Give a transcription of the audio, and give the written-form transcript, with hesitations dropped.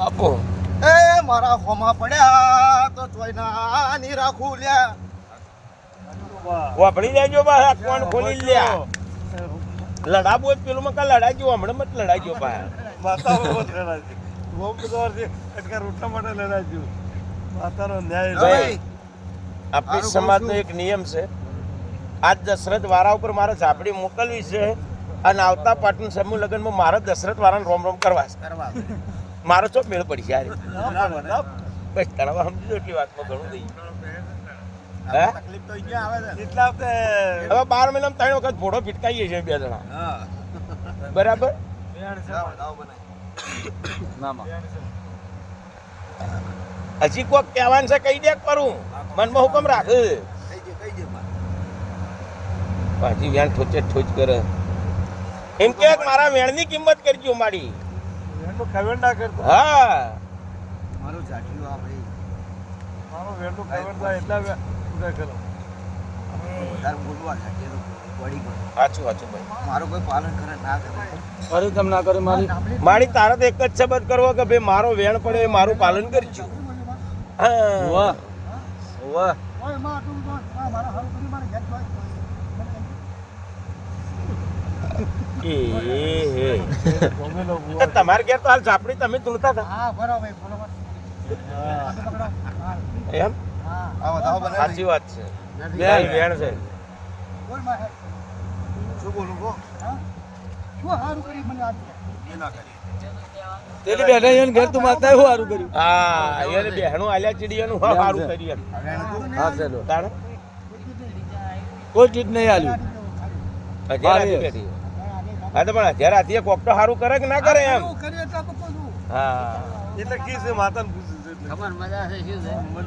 આપો એ મારા હોમાં પડ્યા તો ચોયના ની રાખું લ્યા વાપરી લેજો બા કોણ ખોલી લ્યા લડાબો પેલું માં કા લડાજો હમણાં મત લડાજો બા માતાનો બહુ લડાજો બહુ બધો છે એટલે રોટલા માટે લડાજો માતાનો ન્યાય ભાઈ આપણી સમાજનો એક નિયમ છે આજ દશરથ વાળા ઉપર મારે ઝાપડી મોકલવી છે અને આવતા પાટણ સમૂહ લગ્નમાં મારે દશરથ વાળાને રોમ રોમ કરવા છે મારો ચો મેળ પડી છે બસ તળાવ સમજી એટલી વાતમાં ઘણું થઈ તકલીફ તો અહીંયા આવે છે એટલા વખતે હવે 12 મહિનામાં 3 વખત ઘોડો ફિટકાઈએ છે બે જણા બરાબર હજી કોક કહેવાનું છે કહી દે કરું મનમાં હુકમ રાખ કઈ દે પાછી વેણ ઠોચે ઠોચ કરે એમ કે મારા વેણની કિંમત કરજો મારી વેણનું ખબર ના કરતો હા મારું જાઠિયું આ ભાઈ મારો વેણનું ખબર થાય એટલા પૂરા કરો વધારે બોલવા જાઠિયું વળી ગયો સાચું સાચું ભાઈ મારું કોઈ પાલન કરે ના કરે અરે તમ ના કરે મારી તારે તો એક જ શબ્દ કરવો કે ભાઈ મારો વેણ પડે એ મારું પાલન કરજો હા વાહ વાહ ઓય માં તું મારા હારું કરી મારે ઘેર જોઈ એ હે તમારે ઘેર તો હાલ ઝાપડી તમે તુલતા હતા હા બરાબર બરાબર એમ હા આવો દાવો બનાવી સાચી વાત છે વેણ વેણ છે બોલ માં શું બોલું કો હા શું હારું કરી મને આજ એ ના કરી તેલી બેઠા એને ઘર તું માતા એવું સારું કર્યું હા એને બહેણું આલ્યા ચીડિયાનું સારું કર્યું હા ચાલો તાણે કોઈ ચીજ નહીં આલ્યું હજાર બેઠી હા તો પણ હજાર હાથીએ કોક તો સારું કરે કે ના કરે એમ કરીએ તો કોઈ હા એટલે કી છે માતાને પૂછ્યું છે એટલે ખબર મજા છે શું છે મજા